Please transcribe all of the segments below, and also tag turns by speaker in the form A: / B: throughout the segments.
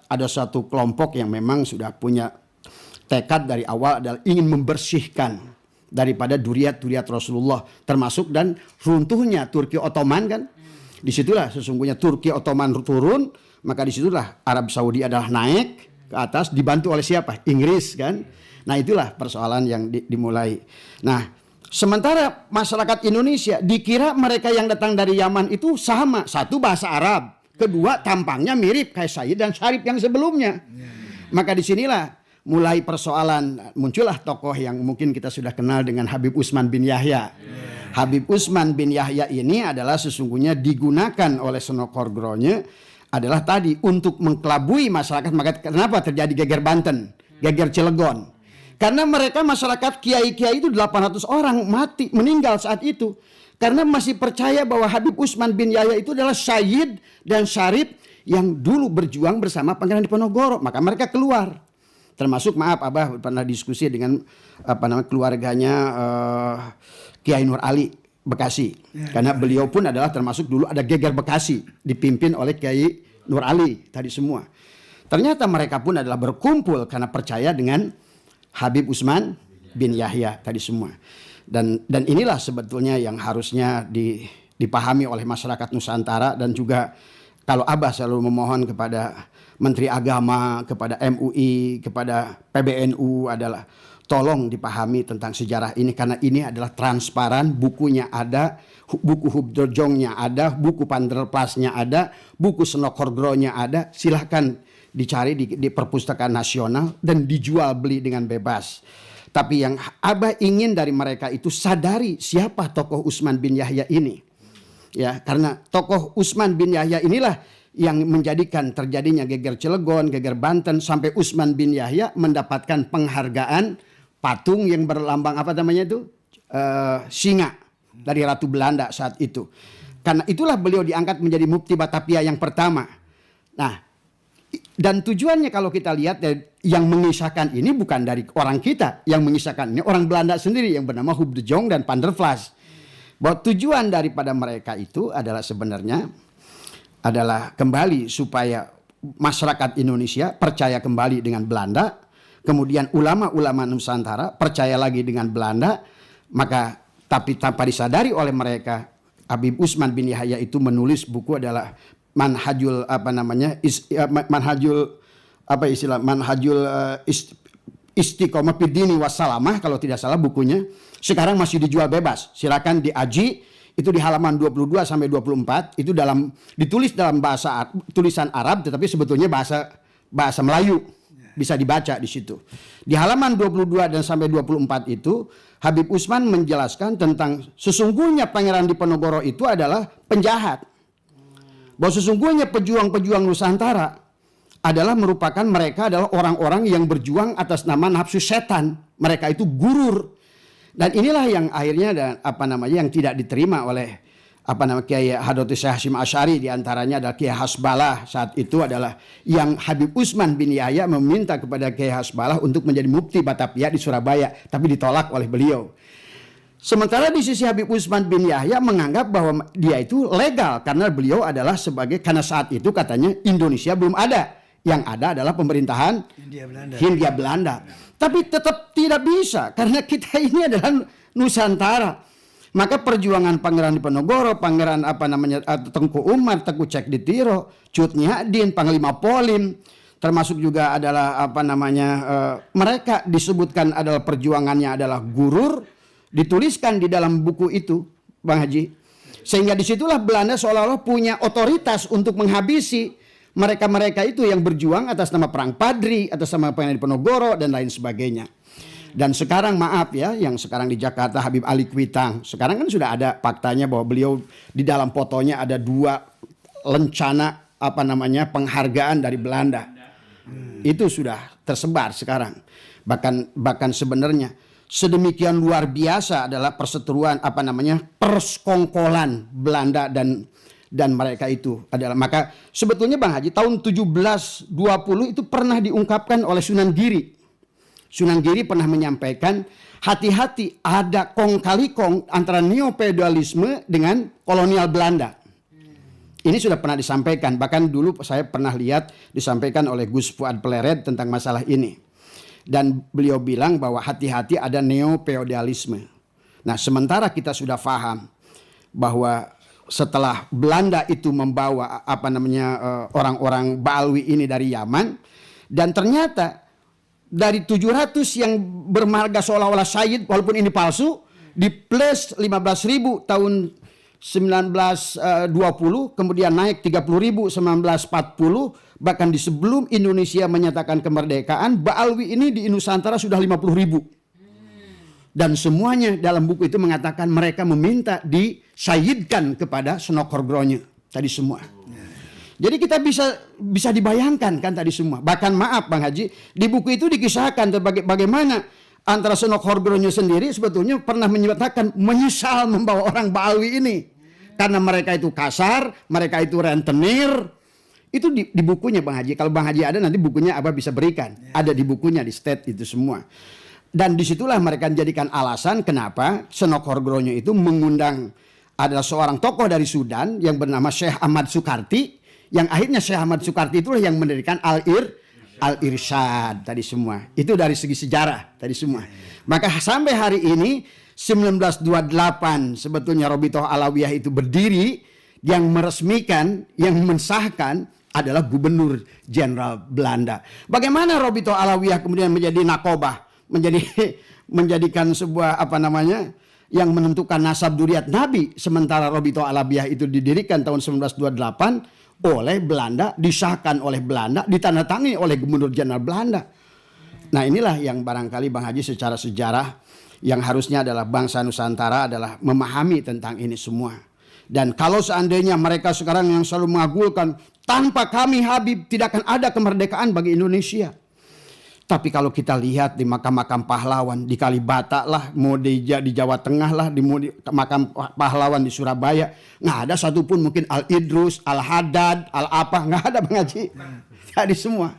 A: ada satu kelompok yang memang sudah punya tekad dari awal adalah ingin membersihkan daripada duriat-duriat Rasulullah, termasuk dan runtuhnya Turki Ottoman kan. Disitulah sesungguhnya Turki Ottoman turun, maka disitulah Arab Saudi adalah naik ke atas, dibantu oleh siapa? Inggris kan. Nah itulah persoalan yang dimulai. Nah sementara masyarakat Indonesia dikira mereka yang datang dari Yaman itu sama, satu bahasa Arab, kedua tampangnya mirip kayak Sayyid dan Syarif yang sebelumnya. Maka disinilah mulai persoalan, muncullah tokoh yang mungkin kita sudah kenal dengan Habib Utsman bin Yahya. Habib Utsman bin Yahya ini adalah sesungguhnya digunakan oleh Senokorgronya adalah tadi untuk mengkelabui masyarakat. Maka kenapa terjadi geger Banten, geger Cilegon? Karena mereka masyarakat kiai-kiai itu 800 orang mati, meninggal saat itu. Karena masih percaya bahwa Habib Utsman bin Yahya itu adalah Sayyid dan Syarif yang dulu berjuang bersama Pangeran Diponegoro. Maka mereka keluar. Termasuk maaf Abah pernah diskusi dengan keluarganya Kiai Nur Ali Bekasi. Karena beliau pun adalah termasuk dulu ada geger Bekasi dipimpin oleh Kiai Nur Ali tadi semua. Ternyata mereka pun adalah berkumpul karena percaya dengan Habib Utsman bin Yahya tadi semua. Dan inilah sebetulnya yang harusnya dipahami oleh masyarakat Nusantara. Dan juga kalau Abah selalu memohon kepada Menteri Agama, kepada MUI, kepada PBNU adalah tolong dipahami tentang sejarah ini. Karena ini adalah transparan, bukunya ada, buku Hubdojongnya ada, buku Panderplasnya ada, buku Senokorgronya ada. Silahkan dicari di perpustakaan nasional dan dijual beli dengan bebas. Tapi yang Abah ingin dari mereka itu sadari siapa tokoh Utsman bin Yahya ini. Ya, karena tokoh Utsman bin Yahya inilah yang menjadikan terjadinya geger Cilegon, geger Banten, sampai Utsman bin Yahya mendapatkan penghargaan patung yang berlambang apa namanya itu? Singa dari Ratu Belanda saat itu. Karena itulah beliau diangkat menjadi Mufti Batavia yang pertama. Nah, dan tujuannya kalau kita lihat yang mengisahkan ini bukan dari orang kita, yang mengisahkan ini orang Belanda sendiri yang bernama Hubdejong dan Panderplas. Bahwa tujuan daripada mereka itu adalah sebenarnya adalah kembali supaya masyarakat Indonesia percaya kembali dengan Belanda, kemudian ulama-ulama Nusantara percaya lagi dengan Belanda, maka tapi tanpa disadari oleh mereka, Habib Utsman bin Yahya itu menulis buku adalah Manhajul Istiqomah Fiddini Wassalamah kalau tidak salah bukunya. Sekarang masih dijual bebas. Silakan di Aji. Itu di halaman 22 sampai 24 itu ditulis dalam bahasa tulisan Arab tetapi sebetulnya bahasa Melayu. Bisa dibaca di situ. Di halaman 22 dan sampai 24 itu Habib Utsman menjelaskan tentang sesungguhnya Pangeran Diponegoro itu adalah penjahat. Bahwa sesungguhnya pejuang-pejuang Nusantara adalah merupakan mereka adalah orang-orang yang berjuang atas nama nafsu setan. Mereka itu gurur. Dan inilah yang akhirnya yang tidak diterima oleh Kiai Hadratus Syekh Hasyim Asy'ari, diantaranya adalah Kiai Hasbalah saat itu adalah yang Habib Utsman bin Yahya meminta kepada Kiai Hasbalah untuk menjadi Mufti Batavia di Surabaya, tapi ditolak oleh beliau. Sementara di sisi Habib Utsman bin Yahya menganggap bahwa dia itu legal karena beliau adalah karena saat itu katanya Indonesia belum ada. Yang ada adalah pemerintahan Hindia Belanda. Tapi tetap tidak bisa karena kita ini adalah Nusantara. Maka perjuangan Pangeran Diponegoro, Pangeran Tengku Umar, Tengku Cekditiro, Cut Nyiadin, Panglima Polim, termasuk juga adalah mereka disebutkan adalah perjuangannya adalah gurur, dituliskan di dalam buku itu, Bang Haji. Sehingga disitulah Belanda seolah-olah punya otoritas untuk menghabisi mereka-mereka itu yang berjuang atas nama Perang Padri, atas nama Pangeran Diponegoro dan lain sebagainya. Dan sekarang maaf ya, yang sekarang di Jakarta Habib Ali Kuitang. Sekarang kan sudah ada faktanya bahwa beliau di dalam fotonya ada 2 lencana penghargaan dari Belanda. Itu sudah tersebar sekarang. Bahkan sebenarnya sedemikian luar biasa adalah perseteruan persekongkolan Belanda dan mereka itu adalah, maka sebetulnya Bang Haji tahun 1720 itu pernah diungkapkan oleh Sunan Giri. Sunan Giri pernah menyampaikan hati-hati ada kong kali kong antara neofeudalisme dengan kolonial Belanda. Ini sudah pernah disampaikan, bahkan dulu saya pernah lihat disampaikan oleh Gus Fuad Pleret tentang masalah ini. Dan beliau bilang bahwa hati-hati ada neo-feodalisme. Nah, sementara kita sudah paham bahwa setelah Belanda itu membawa orang-orang Baalwi ini dari Yaman, dan ternyata dari 700 yang bermarga seolah-olah Sayyid walaupun ini palsu, di plus 15.000 tahun 1920, kemudian naik 30.000 1940, bahkan di sebelum Indonesia menyatakan kemerdekaan, Baalwi ini di Nusantara sudah 50.000. Dan semuanya dalam buku itu mengatakan mereka meminta disayyidkan kepada Senokhorgronya tadi semua. Jadi kita bisa dibayangkan kan tadi semua. Bahkan maaf Bang Haji, di buku itu dikisahkan bagaimana antara Senokhorgronya sendiri sebetulnya pernah menyatakan menyesal membawa orang Baalwi ini. Karena mereka itu kasar, mereka itu rentenir. Itu di bukunya Bang Haji. Kalau Bang Haji ada nanti bukunya Abah bisa berikan. Ada di bukunya, di state itu semua. Dan disitulah mereka jadikan alasan kenapa Senokhorgronya itu mengundang adalah seorang tokoh dari Sudan yang bernama Syekh Ahmad Sukarti, yang akhirnya Syekh Ahmad Sukarti itulah yang mendirikan Al-Irsyad tadi semua. Itu dari segi sejarah tadi semua. Maka sampai hari ini 1928 sebetulnya Robitoh Alawiyah itu berdiri, yang meresmikan, yang mensahkan adalah Gubernur Jenderal Belanda. Bagaimana Robitoh Alawiyah kemudian menjadi nakobah? Menjadikan sebuah yang menentukan nasab duriat Nabi, sementara Robitoh Alawiyah itu didirikan tahun 1928 oleh Belanda, disahkan oleh Belanda, ditandatangani oleh Gubernur Jenderal Belanda. Nah, inilah yang barangkali Bang Haji secara sejarah yang harusnya adalah bangsa Nusantara adalah memahami tentang ini semua. Dan kalau seandainya mereka sekarang yang selalu mengagulkan tanpa kami Habib tidak akan ada kemerdekaan bagi Indonesia. Tapi kalau kita lihat di makam-makam pahlawan di Kalibata lah, mau di Jawa Tengah lah, di makam pahlawan di Surabaya, nggak ada satupun mungkin Al-Idrus, Al-Haddad, Al-apa, nggak ada Bang Haji. Jadi semua.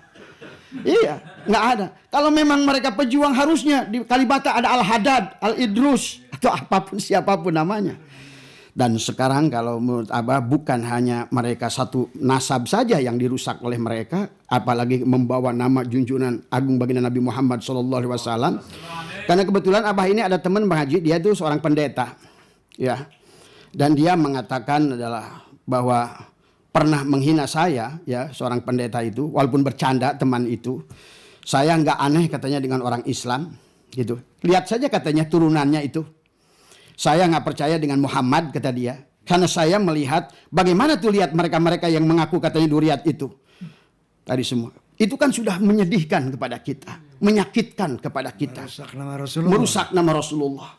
A: Iya, nggak ada. Kalau memang mereka pejuang harusnya di Kalibata ada Al-Haddad, Al-Idrus, atau apapun siapapun namanya. Dan sekarang kalau menurut Abah bukan hanya mereka satu nasab saja yang dirusak oleh mereka, apalagi membawa nama junjungan agung baginda Nabi Muhammad SAW. Karena kebetulan Abah ini ada teman Bang Haji, dia itu seorang pendeta, ya, dan dia mengatakan adalah bahwa pernah menghina saya, ya, seorang pendeta itu, walaupun bercanda teman itu, saya nggak aneh katanya dengan orang Islam, gitu. Lihat saja katanya turunannya itu. Saya nggak percaya dengan Muhammad, kata dia. Karena saya melihat bagaimana tuh lihat mereka-mereka yang mengaku katanya duriat itu. Tadi semua. Itu kan sudah menyedihkan kepada kita. Menyakitkan kepada kita. Merusak nama Rasulullah.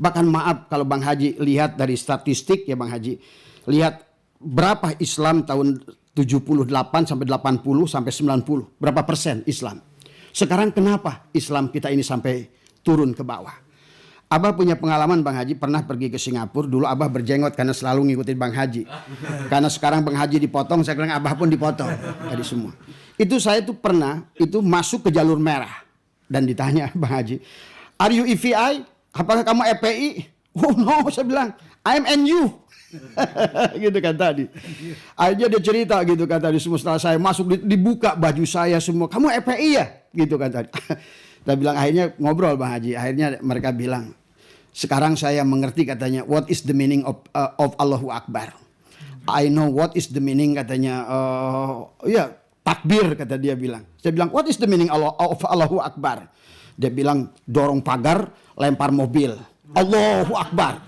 A: Bahkan maaf kalau Bang Haji lihat dari statistik ya Bang Haji. Lihat berapa Islam tahun 78 sampai 80 sampai 90. Berapa persen Islam. Sekarang kenapa Islam kita ini sampai turun ke bawah. Abah punya pengalaman Bang Haji, pernah pergi ke Singapura. Dulu Abah berjenggot karena selalu ngikutin Bang Haji. Karena sekarang Bang Haji dipotong, saya bilang Abah pun dipotong. Tadi semua. Itu saya tuh pernah itu masuk ke jalur merah. Dan ditanya Bang Haji, are you EVI? Apakah kamu EPI? Oh no, saya bilang, I'm NU. Gitu kan tadi. Akhirnya dia cerita gitu kan tadi. Semua setelah saya masuk dibuka baju saya semua. Kamu EPI ya? Gitu kan tadi. Saya bilang akhirnya ngobrol Bang Haji. Akhirnya mereka bilang, sekarang saya mengerti katanya what is the meaning of Allahu Akbar. I know what is the meaning katanya takbir kata dia bilang. Saya bilang what is the meaning of Allahu Akbar. Dia bilang dorong pagar, lempar mobil. Allahu Akbar.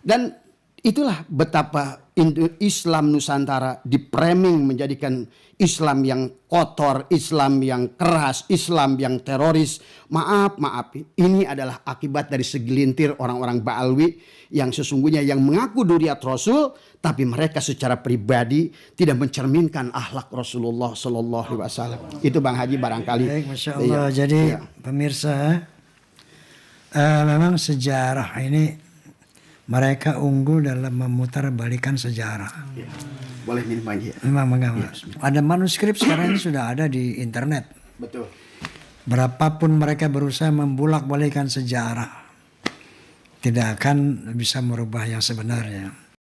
A: Dan itulah betapa Islam Nusantara dipraming menjadikan Islam yang kotor, Islam yang keras, Islam yang teroris. Maaf, ini adalah akibat dari segelintir orang-orang Baalwi yang sesungguhnya yang mengaku duriat Rasul, tapi mereka secara pribadi tidak mencerminkan akhlak Rasulullah Sallallahu Alaihi Wasallam. Itu Bang Haji barangkali.
B: Baik, Masya Allah. Iya. Jadi pemirsa, memang sejarah ini mereka unggul dalam memutarbalikan sejarah.
A: Ya. Boleh minum aja.
B: Memang. Ya. Ada manuskrip sekarang ini sudah ada di internet.
A: Betul.
B: Berapapun mereka berusaha membulak-balikan sejarah, tidak akan bisa merubah yang sebenarnya.